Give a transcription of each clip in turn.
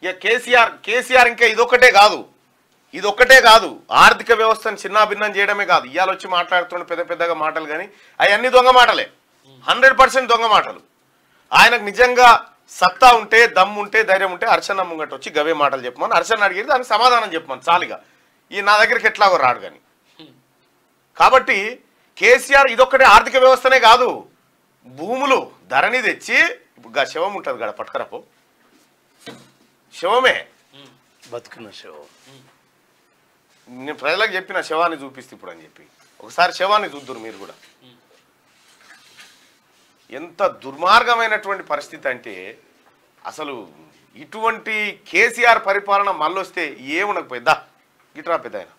ఇక కేసీఆర్ ఇంకా ఇదొక్కటే కాదు ఆర్థిక వ్యవస్థను చిన్నాభిన్నం చేయడమే కాదు. ఇవాళ వచ్చి మాట్లాడుతున్న పెద్దగా మాటలు కానీ అవన్నీ దొంగ మాటలే, 100% దొంగ మాటలు. ఆయనకు నిజంగా సత్తా ఉంటే, దమ్ము ఉంటే, ధైర్యం ఉంటే అర్చన ముంగట వచ్చి గవే మాటలు చెప్పమని అర్చన అడిగేది, దానికి సమాధానం చెప్పమని చాలుగా. ఈ నా దగ్గరికి ఎట్లాగో రాడు కానీ. కాబట్టి కేసీఆర్ ఇదొక్కటే ఆర్థిక వ్యవస్థనే కాదు, భూములు ధరణి తెచ్చి ఇప్పుడు శవం ఉంటుంది కదా పట్టుకరపో, శవమే బతుకున్న శవం. నేను ప్రజలకు చెప్పిన శవాన్ని చూపిస్తే ఇప్పుడు అని చెప్పి ఒకసారి శవాన్ని చూద్దురు మీరు కూడా. ఎంత దుర్మార్గమైనటువంటి పరిస్థితి అంటే అసలు ఇటువంటి కేసీఆర్ పరిపాలన మళ్ళొస్తే ఏముండకపోయిందా గిట్రా పెద్ద ఆయన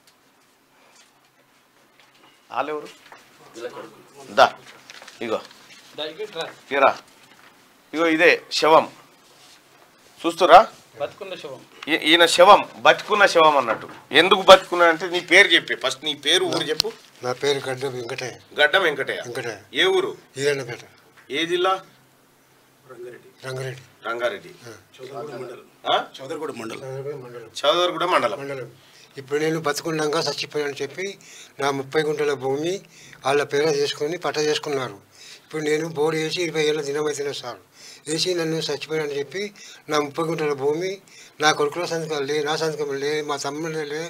వాళ్ళెవరు దా ఇగో తీరా ఇగో ఇదే శవం చూస్తురా, ఈయన శవం బతుకున్న శవం అన్నట్టు. ఎందుకు బతుకున్నా అంటే నీ పేరు చెప్పి ఫస్ట్, నీ పేరు ఊరు చెప్పు. నా పేరు గడ్డం వెంకటయ్య. గడ్డం వెంకటయ్య. ఏ ఊరు? ఈరన్నపేట. ఏ జిల్లా? రంగారెడ్డి. రంగారెడ్డి. చౌదరగూడ మండలం. చౌదరగూడ మండలం. ఇప్పుడు నేను బతుకున్నాక చచ్చిపోయానని చెప్పి నా 30 గుంటల భూమి వాళ్ళ పేర చేసుకొని పట్ట చేసుకున్నారు. ఇప్పుడు నేను బోర్డు వేసి 20 ఏళ్ళ దినమైతేనే సార్ వేసి నన్ను చచ్చిపోయానని చెప్పి నా 30 గుంటల భూమి నా కొడుకుల సంతకాలు లే, నా సంతకం లే, మా తమ్ముళ్ళు లే,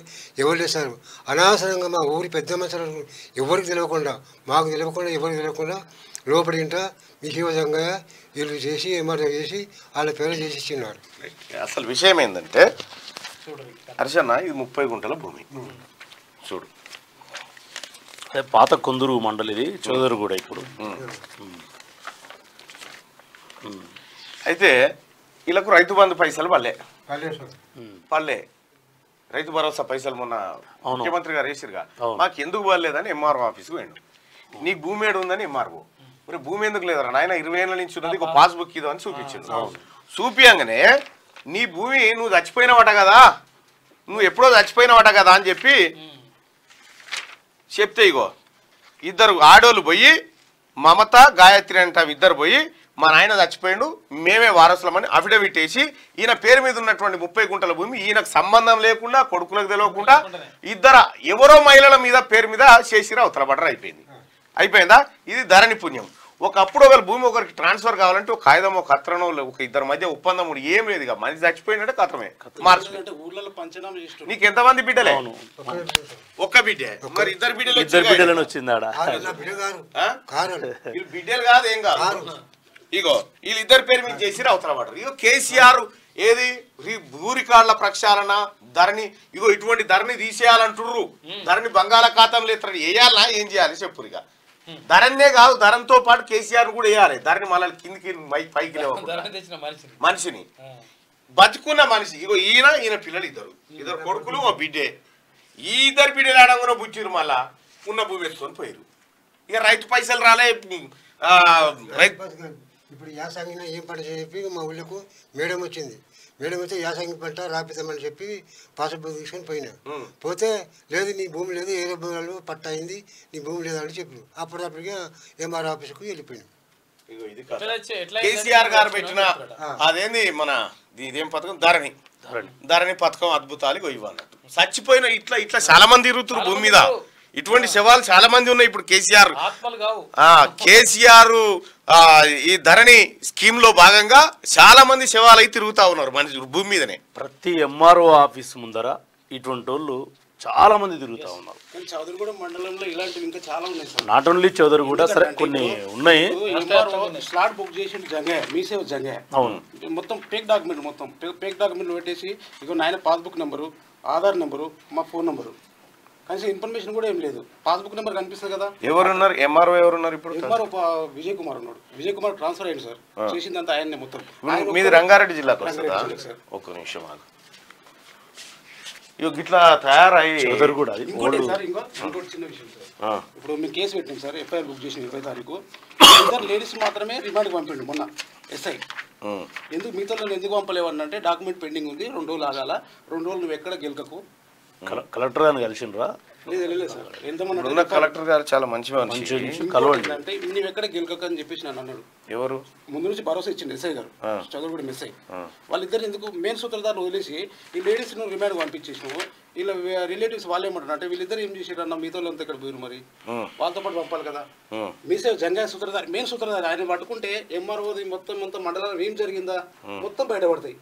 ఎవరు లేసారు. అనవసరంగా మా ఊరి పెద్ద మనుషులు ఎవరికి తెలియకుండా, మాకు తెలియకుండా, ఎవరికి తెలియకుండా లోపడింట విషయంగా వీళ్ళు చేసి ఏమాటో చేసి వాళ్ళ పేరు చేసి ఇచ్చినారు. అసలు విషయం ఏంటంటే హర్షన్న ఇది 30 గుంటల భూమి చూడు, పాత కొందరు మండలి, ఇది చౌదరిగూడ. ఇప్పుడు అయితే వీళ్ళకు రైతు బంధు పైసలు పల్లె రైతు భరోసా పైసలు మొన్న ముఖ్యమంత్రి గారు వేసిరుగా, మాకు ఎందుకు పడలేదని ఎంఆర్ఓ ఆఫీస్కి పోయిండు. నీకు భూమి ఏడు ఉందని ఎంఆర్ఓ, మరి భూమి ఎందుకు లేదరా నాయన 20 ఏళ్ళ నుంచి ఉన్నది, ఒక పాస్బుక్ ఇదో అని చూపించిండు. చూపియంగానే నీ భూమి నువ్వు చచ్చిపోయినవట కదా, నువ్వు ఎప్పుడో చచ్చిపోయినవట కదా అని చెప్పి చెప్తే ఇగో ఇద్దరు ఆడోళ్ళు పోయి, మమత గాయత్రి అంట ఇద్దరు పోయి మా నాయన చచ్చిపోయిండు మేమే వారసులమని అఫిడవిట్ వేసి ఈయన పేరు మీద ఉన్నటువంటి 30 గుంటల భూమి ఈయనకు సంబంధం లేకుండా, కొడుకులకు తెలియకుండా ఇద్దరు ఎవరో మహిళల మీద పేరు మీద చేసిరా అవతల బట్టర్ అయిపోయిందా. ఇది ధరణి పుణ్యం. ఒకప్పుడు ఒకరు భూమి ఒకరికి ట్రాన్స్ఫర్ కావాలంటే ఒక కాగితం, ఒక కత్రనో, ఒక ఇద్దరి మధ్య ఒప్పందం కూడా ఏం లేదు. ఇక మనిషి చచ్చిపోయినట్టే కత్రమే మార్చు. నీకు ఎంతమంది బిడ్డలే? ఒక్క బిడ్డే. మరి ఇద్దరు బిడ్డలు వచ్చిందాడ బిడ్డలు కాదు, ఏం కాదు. ఇగో వీళ్ళిద్దరి పేరు మీద చేసి అవతల పడరు. ఇగో కేసీఆర్ ఏది భూ రికార్డుల ప్రక్షాళన ధరణి, ఇగో ఇటువంటి ధరణి తీసేయాలంటుర్రు, ధరణి బంగాళాఖాతంలో వేయాలనా ఏం చేయాలి చెప్పు. ఇక ధరణే కాదు, ధరణితో పాటు కేసీఆర్ కూడా వేయాలి. ధరణి మళ్ళీ కిందికి పైకి మనిషిని బతుకున్న మనిషి. ఇగో ఈయన పిల్లలు ఇద్దరు కొడుకులు, ఓ బిడ్డే. ఈ ఇద్దరు బిడ్డలు ఆడంగా బుచ్చిరు, మళ్ళా ఉన్న భూమి వేసుకొని పోయారు. ఇక రైతు పైసలు రాలే. ఇప్పుడు యాసంగిన ఏం పంట చెప్పి మా ఊళ్ళకు మేడం వచ్చింది. మేడం వస్తే యాసంగి పంట రాపిద్దామని చెప్పి పాస్బుక్ తీసుకొని పోయినా. పోతే లేదు నీ భూమి లేదు, ఏదో భూములు పట్ట అయింది, నీ భూమి లేదని చెప్పారు. అప్పటికప్పటికే ఎంఆర్ ఆఫీస్కు వెళ్ళిపోయినాం. కేసీఆర్ గారు పెట్టిన అదేంది మన ఇదేం పథకం, ధరణి పథకం అద్భుతాలు ఇవ్వన్నట్టు. చచ్చిపోయిన ఇట్లా చాలా మంది తిరుగుతున్నారు భూమి మీద. ఇటువంటి శవాలు చాలా మంది ఉన్నాయి. ఇప్పుడు కేసీఆర్ ఈ ధరణి స్కీమ్ లో భాగంగా చాలా మంది శవాలు అయితే తిరుగుతా ఉన్నారు మనిషి భూమి మీదనే. ప్రతి ఎంఆర్ఓ ఆఫీస్ ముందర ఇటువంటి వాళ్ళు చాలా మంది తిరుగుతా ఉన్నారు. చౌదరిగూడ మండలంలో ఇలాంటివి ఇంకా చాలా ఉన్నాయి. నాట్ ఓన్లీ చౌదరిగూడ, సరే కొన్ని ఉన్నాయి. స్లాట్ బుక్ చేసి మీసేవ్ జంగే అవును, మొత్తం ఫేక్ డాక్యుమెంట్లు పెట్టేసి ఇగో నాయన పాస్బుక్ నెంబరు, ఆధార్ నెంబరు, మా ఫోన్ నెంబరు, కనీసం ఇన్ఫర్మేషన్ కూడా ఏం లేదు. పాస్బుక్ నెంబర్ కనిపిస్తుంది కదా. ఎవరున్నారు ఎంఆర్ఓ? ఎవరున్నారు ఇప్పుడు? ఎంఆర్ఓ విజయ్ కుమార్ ఉన్నాడు. విజయ్ కుమార్ ట్రాన్స్ఫర్ అయ్యింది సార్. చేసిందంతా ఆయన్నే మొత్తం. మీది రంగారెడ్డి జిల్లాకు వస్తుందా? ఒక్క నిమిషం ఆగు. ఇట్లా తయారయ్యి ఇంకోటి చిన్న విషయం సార్. ఇప్పుడు మేము కేసు పెట్టినాం సార్, ఎఫ్ఐఆర్ బుక్ చేసిన 20 తారీఖు. ఇద్దరు లేడీస్ మాత్రమే రిమాండ్కి పంపిండు మొన్న ఎస్ఐ. ఎందుకు మిగతా ఎందుకు పంపలేవన్నంటే డాక్యుమెంట్ పెండింగ్ ఉంది, 2 రోజులు ఆగాల, 2 రోజులు నువ్వు ఎక్కడ గెలకకు. కలెక్టర్ అని కలిసిండ్రా? లేదు సార్ ఎంతమంది ఉన్న కలెక్టర్ గారు చాలా మంచి మనిషి. కలవండి. అంటే నువ్వు ఎక్కడ గెలకక అని చెప్పేసి నన్ను అన్నాడు. ఎవరు ముందు నుంచి భరోసా ఇచ్చింది ఎస్ఐ గారు, చదువుకుడు ఎస్ఐ. వాళ్ళిద్దరు ఎందుకు మెయిన్ సూత్రధారులు వదిలేసి ఈ లేడీస్ ను రిమాండ్ పంపించేసినావు. వీళ్ళ రిలేటివ్స్ వాళ్ళు ఏమంటారు అంటే వీళ్ళిద్దరు ఏం చేసారు అన్న మీతో అంతా ఇక్కడ పోయారు, మరి వాళ్ళతో పాటు పంపాలి కదా. మీసే జంగా సూత్రధారి మెయిన్ సూత్రధారి ఆయన పట్టుకుంటే ఎంఆర్ఓది మొత్తం మండలాలు ఏం జరిగిందా మొత్తం బయటపడతాయి.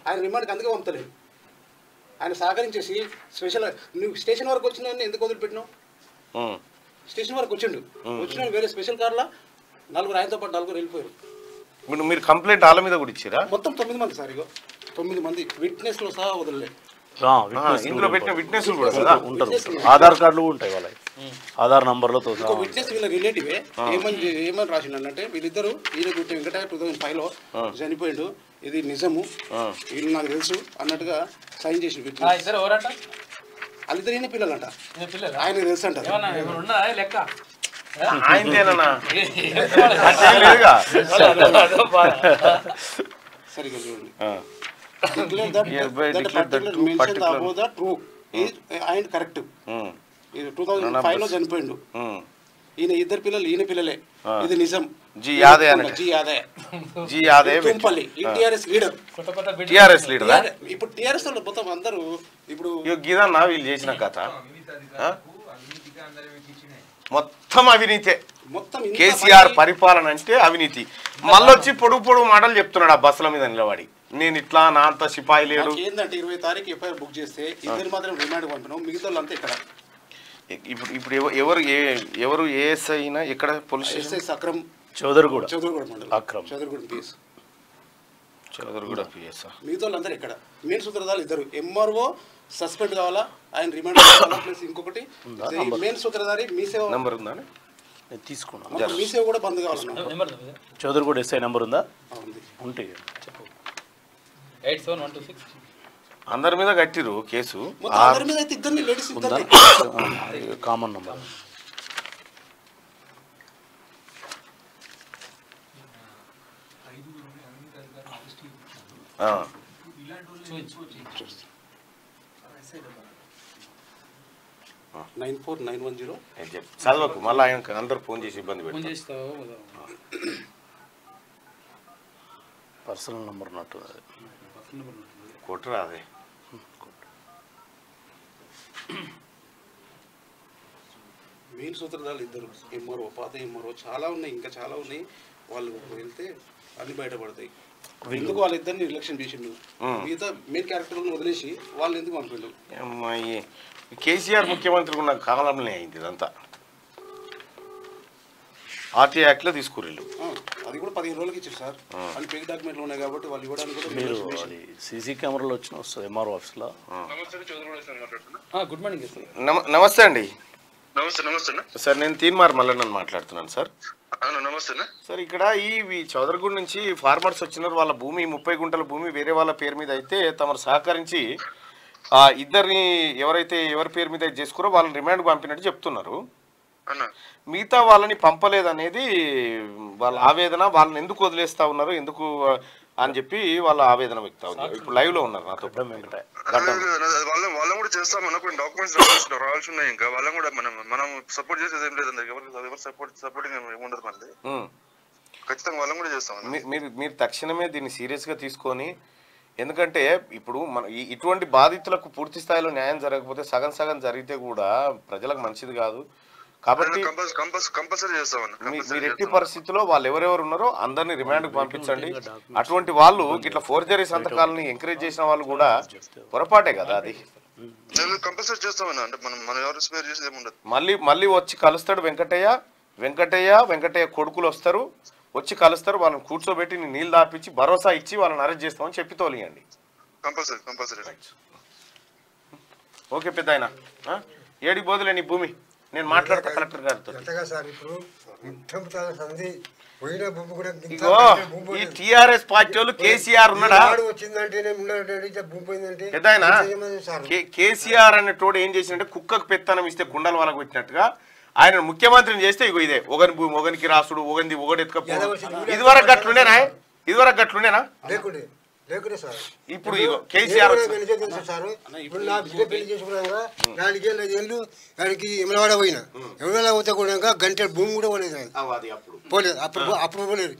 ఆయన రిమాండ్కి అందుకే పంపలేదు. ఆయన సహకరించేసి స్పెషల్ నువ్వు స్టేషన్ వరకు వచ్చిన ఎందుకు వదిలిపెట్టినావు? స్టేషన్ వరకు వచ్చిన వేరే స్పెషల్ కార్లా నలుగురు ఆయనతో పాటు నలుగురు వెళ్ళిపోయారు. మీరు కంప్లైంట్ వాళ్ళ మీద కూడా ఇచ్చారా? మొత్తం 9 మంది సార్, ఇగో 9 మంది విట్నెస్లో సహా వదలలేదు. ఇందులో పెట్టిన విట్నెస్ కూడా ఉంటారు, ఆధార్ కార్డులు ఉంటాయి వాళ్ళ ఆధార్ నంబర్లతో. విట్నెస్ వీళ్ళ రిలేటివే ఏమని రాసిండే వీళ్ళిద్దరు ఈయన గుట్టి వెంకట 2005లో చనిపోయిండు, ఇది నిజము, వీళ్ళు నాకు తెలుసు అన్నట్టుగా సైన్ చేసి వాళ్ళిద్దరు ఈయన పిల్లలంట, ఆయనకు తెలుసు అంటారు. సరిగ్గా చూడండి. Declare that the particular mentioned above the true is and correct. 2005 లో చనిపోయిండు. ఈయన ఇద్దరు పిల్లలు ఈయన పిల్లలే, ఇది నిజం. G Yadav Tumpalli TRS leader. ఇప్పుడు టిఆర్ఎస్ వాళ్ళు మొత్తం అందరూ ఇప్పుడు గీదన్నా వీళ్ళు చేసిన కథ మొత్తం అవినీతే. కేసీఆర్ పరిపాలన అంటే అవినీతి. మళ్ళొచ్చి పొడుగు మాటలు చెప్తున్నాడు ఆ బస్సుల మీద నిలబడి, నేను ఇట్లా నా అంత సిపాయి లేడు. ఏంటంటే 20 తారీఖు ఎఫ్ఐఆర్ బుక్ చేస్తే ఇద్దరు మాత్రం రిమాండ్ పంపినాం, మిగతా వాళ్ళంతా ఇక్కడ. ఇప్పుడు ఎవరు ఏఎస్ఐ అయినా ఇక్కడ పోలీస్ స్టేషన్ అక్రమ్ చౌదరిగూడ మండలం అక్రమ్ చౌదరిగూడ పిఎస్ పిఎస్ మిగతా వాళ్ళందరూ ఇక్కడ. మెయిన్ సూత్రధారులు ఇద్దరు, ఎంఆర్ఓ సస్పెండ్ కావాలా, ఆయన రిమాండ్ కావాలా, ప్లస్ ఇంకొకటి మెయిన్ సూత్రధారి మీసేవ నంబర్ ఉందా తీసుకున్నాను, మీసేవ కూడా బంద్ కావాలన్నా. చౌదరిగూడ ఎస్ఐ నెంబర్ ఉందా? ఉంటే అందరి మీద కట్టిరు కేసు. కామన్ నంబర్ చదవకు, మళ్ళీ ఆయన అందరు ఫోన్ చేసి ఇబ్బంది పెడతారు. పర్సనల్ నంబర్ ఉన్నట్టు కొట్టరా అదే. మెయిన్ సూత్రధారులు ఇద్దరు, ఎంఆర్ఓ పాత ఎంఆర్ఓ చాలా ఉన్నాయి, ఇంకా చాలా ఉన్నాయి. వాళ్ళు వెళ్తే అన్ని బయటపడతాయి. ఎందుకు వాళ్ళిద్దరిని నిర్లక్ష్యం చేసిండు, మిగతా మెయిన్ క్యారెక్టర్లను వదిలేసి వాళ్ళు ఎందుకు పంపిండు? కేసీఆర్ ముఖ్యమంత్రి ఉన్న కాలంలోనే అయింది ఇదంతా. ఆర్టీ యాక్ట్ లో తీసుకురెళ్ళు, అది కూడా 15 రోజులకి ఇచ్చారు సార్. వాళ్ళు ఫేక్ డాక్యుమెంట్లు ఉన్నాయి కాబట్టి వాళ్ళు ఇవ్వడానికి కూడా. మీరు అది సీసీ కెమెరాలో వచ్చిన వస్తుంది ఎంఆర్ఓ ఆఫీస్లో. Good morning sir. నమస్తే అండి. నమస్తే సార్, నేను తీన్మార్ మల్లన్నని మాట్లాడుతున్నాను సార్. నమస్తే సార్, ఇక్కడ ఈ చౌదరిగూడ నుంచి ఫార్మర్స్ వచ్చినారు, వాళ్ళ భూమి 30 గుంటల భూమి వేరే వాళ్ళ పేరు మీద అయితే తమరు సహకరించి ఇద్దరిని ఎవరి పేరు మీద చేసుకురో వాళ్ళని రిమాండ్ పంపినట్టు చెప్తున్నారు. మిగతా వాళ్ళని పంపలేదనేది వాళ్ళ ఆవేదన. వాళ్ళని ఎందుకు వదిలేస్తా ఉన్నారు, ఎందుకు అని చెప్పి వాళ్ళ ఆవేదన వ్యక్తం అవుతుంది. ఇప్పుడు లైవ్ లో ఉన్నారు నాతో. వాళ్ళని కూడా చేస్తాం, మనకు డాక్యుమెంట్స్ రావాల్సి ఉన్నాయి. ఇంకా వాళ్ళని కూడా మనం సపోర్ట్ చేసేది ఏం లేదు, ఎవరు సపోర్టింగ్ ఉండదు మనది. ఖచ్చితంగా వాళ్ళని కూడా చేస్తాం. మీరు తక్షణమే దీన్ని సీరియస్ గా తీసుకొని, ఎందుకంటే ఇప్పుడు మన ఇటువంటి బాధితులకు పూర్తి స్థాయిలో న్యాయం జరగకపోతే సగం సగం జరిగితే కూడా ప్రజలకు మంచిది కాదు. కాబట్టి మీరు ఎట్టి పరిస్థితుల్లో వాళ్ళు ఎవరెవరు ఉన్నారో అందరినీ రిమాండ్ పంపించండి. అటువంటి వాళ్ళు ఇట్లా ఫోర్జరీ సంతకాలని ఎంకరేజ్ చేసిన వాళ్ళు కూడా పొరపాటే కదా అది. మళ్ళీ వచ్చి కలుస్తాడు వెంకటయ్య కొడుకులు వస్తారు, వచ్చి కలుస్తారు, వాళ్ళని కూర్చోబెట్టి నీళ్ళు దాపించి భరోసా ఇచ్చి వాళ్ళని అరెస్ట్ చేస్తామని చెప్పి తోలియండి. ఓకే పెద్ద ఆయన, ఏడి బోధులే నీ భూమి, నేను మాట్లాడతా కలెక్టర్ గారితో. ఈ టిఆర్ఎస్ పార్టీ వాళ్ళు కేసీఆర్ ఉన్నాడా? కేసీఆర్ అనేటోడు ఏం చేసిందంటే కుక్కకు పెత్తనం ఇస్తే కుండలు వాళ్ళకు పెట్టినట్టుగా ఆయన ముఖ్యమంత్రిని చేస్తే ఇదే ఒకని భూమి ఒకనికి రాసుడు, ఒకటి ఎత్తుకపో. ఇదివరకు గట్లుండేనా? లేకుంటే సార్ ఇప్పుడు ఇగో కేసీఆర్ సార్ ఇప్పుడు నా బిడ్డ పెళ్లి చేసుకున్నాక 4 ఏళ్ళు 5 ఏళ్ళు దానికి ఎమలవాడ పోయినా ఎమలవాడ పోతే కూడా గంటల భూమి కూడా పోలేదు పోలేదు అప్పుడు పోలేదు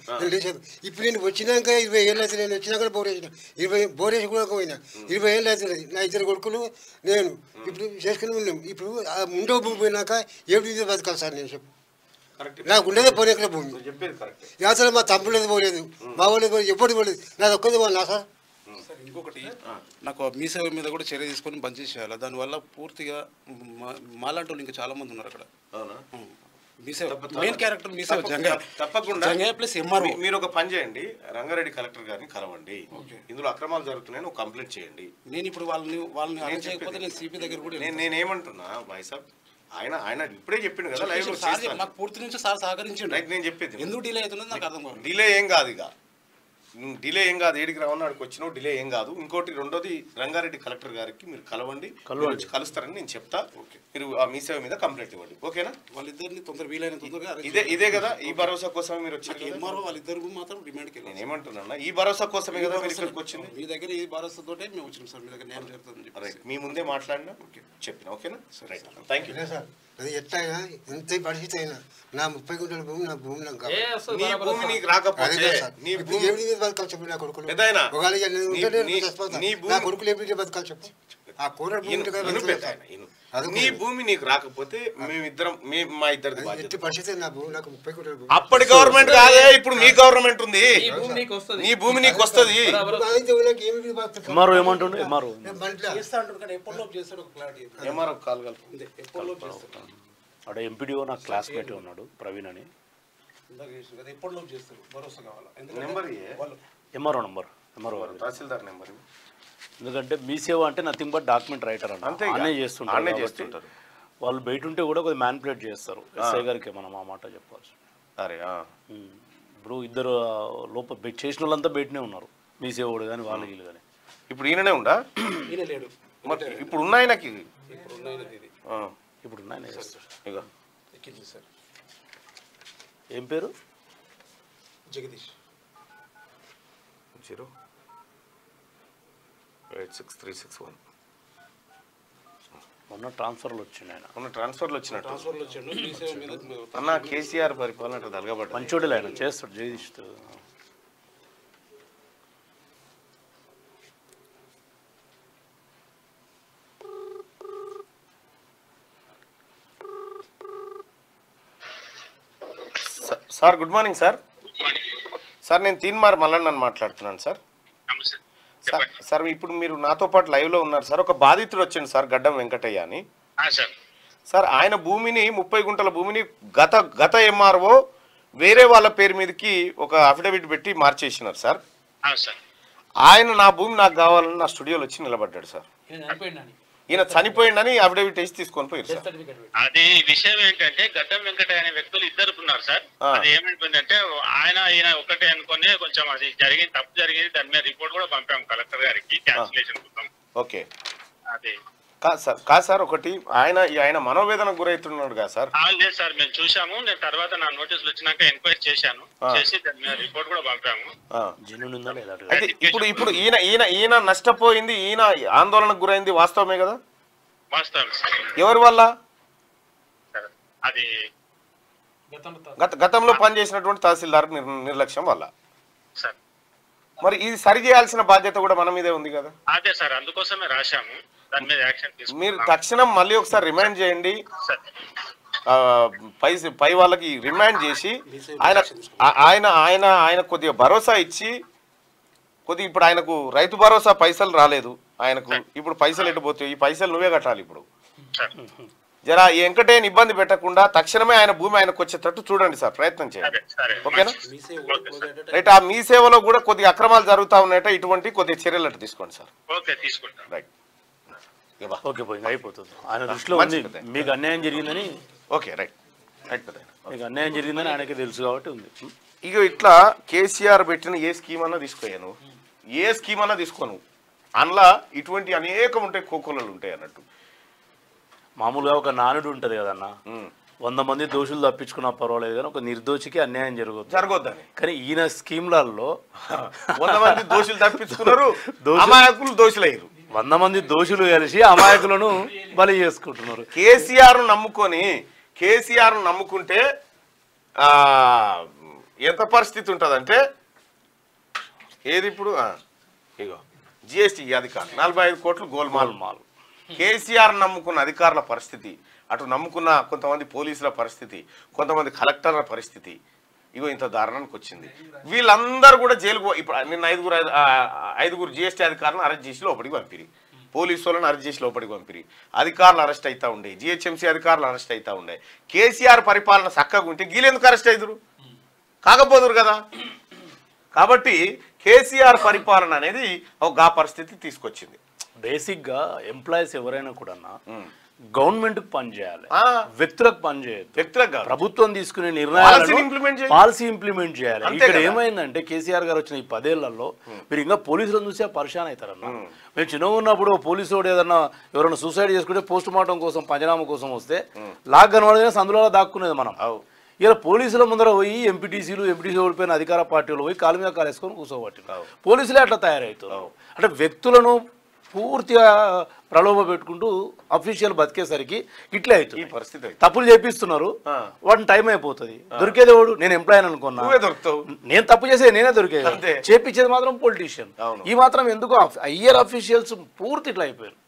ఇప్పుడు నేను వచ్చినాక 20 ఏళ్ళు అయితే నేను వచ్చినాక బోర్ వేసిన 20 బోర్ వేసి కూడా పోయినా 20 ఏళ్ళు అవుతుంది నా 2 కొడుకులు నేను ఇప్పుడు చేసుకుని ఉన్నాం ఇప్పుడు ముండో భూమి పోయినాక ఏడు బతకాలి సార్ నేను చెప్పు నాకు ఉండేదే పోలేక భూమి అసలు మా తమ్ముళ్ళది పోలేదు మా వాళ్ళు పోలేదు ఎప్పుడు పోలేదు నాది ఒక్కది పోనా సార్. సార్ ఇంకొకటి నాకు మీ సేవ మీద కూడా చర్య తీసుకొని బంద్ చేసేయాలి. దానివల్ల పూర్తిగా మాలాంటి వాళ్ళు ఇంకా చాలా మంది ఉన్నారు అక్కడ. మీ సేవ మెయిన్ క్యారెక్టర్ మీ సేవ తప్పకుండా ప్లస్ ఎంఆర్ఓ. మీరు ఒక పని చేయండి, రంగారెడ్డి కలెక్టర్ గారిని కలవండి, ఇందులో అక్రమాలు జరుగుతున్నాయని ఒక కంప్లైంట్ చేయండి. నేను ఇప్పుడు వాళ్ళని చేయకపోతే నేను సిపి దగ్గర కూడా నేనేమంటున్నా భాయ్ సాబ్, ఆయన ఇప్పుడే చెప్పిండు కదా లైవ్ లో నాకు పూర్తి నుంచి సార్ సహకరించండి. నేను చెప్పేది ఎందుకు డిలే అవుతుందో నాకు అర్థం కాదు. డిలే ఏం కాదు, ఇక డిలే ఏం కాదు, ఏడికి రావడానికి వచ్చినావు డిలే ఏం కాదు. ఇంకోటి రెండోది రంగారెడ్డి కలెక్టర్ గారికి మీరు కలవండి, కలుస్తారని నేను చెప్తా. మీరు ఆ మీ సేవ మీద కంప్లైంట్ ఇవ్వండి, ఓకేనా? వాళ్ళిద్దరిని తొందర వీలైన తొందరగా ఇదే కదా ఈ భరోసా కోసం మీరు వచ్చారు. ఎంఆర్ఓ వాళ్ళిద్దరు మాత్రం డిమాండ్కి నేను ఏమంటున్నా, ఈ భరోసా కోసమే కదా మీరు ఇక్కడికి వచ్చింది. మీ దగ్గర ఈ భరోసాతోటే మేము వచ్చినాం సార్, మీ దగ్గర న్యాయం జరుగుతుంది. మీ ముందే మాట్లాడినా చెప్పిన, ఓకేనా? Right, thank you. సార్ అది ఎట్లయినా ఎంత పరిస్థితి అయినా నా 30 గుంటల భూమి నా భూమి నాకు కావాలి. నీ భూమి నీకు రాకపోతే నీ భూమి బతకాలి చెప్పు నా కొడుకులు పెద్దయినా నా కొడుకులు ఎప్పుడు బతకాలి చెప్పు. ఆ కూర నీ భూమి నీకు రాకపోతే మేమిద్దరం మా ఇద్దరిది ఎట్టి పరిస్థితి నా భూమి నాకు 30 గుంటల భూమి. అప్పటి గవర్నమెంట్ కాదే, ఇప్పుడు మీ గవర్నమెంట్ ఉంది, నీ భూమి నీకు వస్తుంది. ఎంఆర్ఓ ఏమంటుండే? ఎంఆర్ఓ ఎంఆర్ఓ కాల్ అక్కడ ఎంపీడీఓ నాకు క్లాస్మేట్ ఉన్నాడు ప్రవీణ్ అని. ఎంఆర్ఓ నంబర్, ఎంఆర్ఓ తహసీల్దార్ నెంబర్. ఎందుకంటే మీ సేవ అంటే నథింగ్ బట్ డాక్యుమెంట్ రైటర్ అంటే అనే చేస్తుంటారు. వాళ్ళు బయట ఉంటే కూడా కొద్దిగా మ్యానిపులేట్ చేస్తారు. ఎస్ఐ గారికి మనం ఆ మాట చెప్పాల్సి. అరే ఇప్పుడు ఇద్దరు లోపల చేసిన వాళ్ళంతా బయటనే ఉన్నారు, మీ సేవడు కానీ వాళ్ళ వీళ్ళు కానీ. ఇప్పుడు ఈయననే ఉండా? ఇప్పుడు ఉన్నాయి నాకు ఇప్పుడు ఉన్నాయి ఇక ఏం పేరు? జగదీష్. 0863661. మొన్న ట్రాన్స్ఫర్లు వచ్చింది ఆయన. మొన్న ట్రాన్స్ఫర్లు వచ్చినట్టు వచ్చాడు. అన్న కేసీఆర్ పరిపాలన అంటే తలగబడ్డ మంచోడు ఆయన చేస్తాడు Jagadish. Sir good morning sir. Sir నేను తీన్మార్ మల్లన్నని మాట్లాడుతున్నాను సార్. సార్ ఇప్పుడు మీరు నాతో పాటు లైవ్ లో ఉన్నారు సార్. ఒక బాధితుడు వచ్చింది సార్, గడ్డం వెంకటయ్య అని. సార్ ఆయన భూమిని 30 గుంటల భూమిని గత ఎంఆర్ఓ వేరే వాళ్ళ పేరు మీదకి ఒక అఫిడవిట్ పెట్టి మార్చేసినారు సార్. ఆయన నా భూమి నాకు కావాలని నా స్టూడియోలో వచ్చి నిలబడ్డాడు సార్. ఈయన చనిపోయిందని అఫిడవిట్ వేసి తీసుకొని పోయారు సార్. అది విషయం ఏంటంటే గడ్డం వెంకటయ్య అనే వ్యక్తులు ఇద్దరు ఉన్నారు సార్. అది ఏమైపోయిందంటే ఈయన ఒకటే అనుకుని కొంచెం అది తప్పు జరిగింది, దాని మీద రిపోర్ట్ కూడా పంపాము కలెక్టర్ గారికి క్యాన్సిలేషన్ కోసం. ఓకే అది కాదు సార్, ఒకటి ఆయన మనోవేదనకు గురవుతున్నాడు కదా సార్. లేదు సార్, మేము చూసాము. నేను తర్వాత నా నోటీసులు వచ్చినాక ఎంక్వైరీ చేశాను, చేసి దాని మీద రిపోర్ట్ కూడా పంపాము. అయితే ఇప్పుడు ఈయన నష్టపోయింది, ఈయన ఆందోళనకు గురైంది వాస్తవమే కదా? వాస్తవం సార్. ఎవరి వల్ల? అది గతంలో పనిచేసినటువంటి తహసీల్దార్ నిర్లక్ష్యం వల్ల సార్. మరి ఇది సరి చేయాల్సిన బాధ్యత కూడా మన మీదే ఉంది కదా? అదే సార్, అందుకోసమే రాశాము. దాని మీద యాక్షన్ తీసుకుంటాం. మీరు తక్షణం మళ్ళీ ఒకసారి రిమైండ్ చేయండి, పై వాళ్ళకి రిమైండ్ చేసి ఆయన కొద్దిగా భరోసా ఇచ్చి కొద్దిగా ఇప్పుడు ఆయనకు రైతు భరోసా పైసలు రాలేదు ఆయనకు, ఇప్పుడు పైసలు ఎట్టుపోతాయి, ఈ పైసలు నువ్వే కట్టాలి. ఇప్పుడు జరా వెంకటేని ఇబ్బంది పెట్టకుండా తక్షణమే ఆయన భూమి ఆయనకు వచ్చేటట్టు చూడండి సార్, ప్రయత్నం చేయండి, ఓకేనా? రైట్. ఆ మీ సేవలో కూడా కొద్దిగా అక్రమాలు జరుగుతూ ఉన్నాయట, ఇటువంటి కొద్దిగా చర్యలు తీసుకోండి సార్. రైట్. ఓకే, పోయింది, అయిపోతుంది. ఆయన దృష్టిలో ఉంది మీకు అన్యాయం జరిగిందని. Okay, right right. మీకు అన్యాయం జరిగిందని ఆయనకి తెలుసు కాబట్టి ఉంది. ఇక ఇట్లా కేసీఆర్ పెట్టిన ఏ స్కీమ్ అన్నా తీసుకోయాను, ఏ స్కీమ్ అన్నా తీసుకోను, అందులో ఇటువంటి అనేకం ఉంటాయి, కోకోలలు ఉంటాయి అన్నట్టు. మామూలుగా ఒక నానుడు ఉంటుంది కదన్న, 100 మంది దోషులు తప్పించుకున్నా పర్వాలేదు కానీ ఒక నిర్దోషికి అన్యాయం జరగొద్దని. కానీ ఈయన స్కీమ్లలో 100 మంది దోషులు తప్పించుకున్నారు, అమాయకులు దోషులయ్యారు. 100 మంది దోషులు కలిసి అమాయకులను బలి చేసుకుంటున్నారు. కేసీఆర్ నమ్ముకుంటే ఎంత పరిస్థితి ఉంటుందంటే ఏది ఇప్పుడు ఇగో జిఎస్టీ అధికారులు 45 కోట్లు గోల్మాల్. కేసీఆర్ నమ్ముకున్న అధికారుల పరిస్థితి, అటు నమ్ముకున్న కొంతమంది పోలీసుల పరిస్థితి, కొంతమంది కలెక్టర్ల పరిస్థితి ఇగో ఇంత దారుణానికి వచ్చింది. వీళ్ళందరూ కూడా జైలుకు ఇప్పుడు నిన్న ఐదుగురు జిఎస్టీ అధికారులను అరెస్ట్ చేసి లోపలికి పంపిరి, పోలీసు వాళ్ళని అరెస్ట్ చేసి లోపలికి పంపిరి, అధికారులు అరెస్ట్ అవుతూ ఉండే, జిహెచ్ఎంసీ అధికారులు అరెస్ట్ అవుతూ ఉండే. కేసీఆర్ పరిపాలన చక్కగా ఉంటే వీళ్ళెందుకు అరెస్ట్ అవుతురు? కాకపోదురు కదా. కాబట్టి కేసీఆర్ పరిపాలన అనేది ఒక పరిస్థితి తీసుకొచ్చింది. బేసిక్గా ఎంప్లాయీస్ ఎవరైనా కూడా గవర్నమెంట్కి పనిచేయాలి, వ్యక్తులకు పనిచేయదు. వ్యక్తులకు ప్రభుత్వం తీసుకునే నిర్ణయాలు పాలసీ ఇంప్లిమెంట్ చేయాలి. ఇక్కడ ఏమైందంటే కేసీఆర్ గారు వచ్చిన ఈ 10 ఏళ్లలో మీరు ఇంకా పోలీసులను చూసి పరిశాన్ అవుతారన్న. మేము చిన్నగా ఉన్నప్పుడు పోలీసు వాడు ఏదన్నా ఎవరైనా సూసైడ్ చేసుకుంటే పోస్ట్ మార్టం కోసం పంచనామా కోసం వస్తే లాక్ కనబడగానే సందులో దాక్కునేది మనం. ఇలా పోలీసుల ముందర పోయి ఎంపీటీసీ ఓడిపోయిన అధికార పార్టీలు పోయి కాలు మీద కాలేసుకొని కూర్చోబట్టినారు. పోలీసులే అట్లా తయారవుతున్నారు. అంటే వ్యక్తులను పూర్తిగా ప్రలోభ పెట్టుకుంటూ అఫీషియల్ బతికేసరికి ఇట్లే అవుతుంది ఈ పరిస్థితి. తప్పులు చేపిస్తున్నారు, వాటిని టైం అయిపోతుంది. దొరికేది వాడు నేను ఎంప్లాయ్ అనుకున్నా, నేను తప్పు చేసేది నేనే దొరికేది, చేపించేది మాత్రం పొలిటీషియన్. ఈ మాత్రం ఎందుకు హయ్యర్ అఫీషియల్స్ పూర్తి ఇట్లా అయిపోయారు.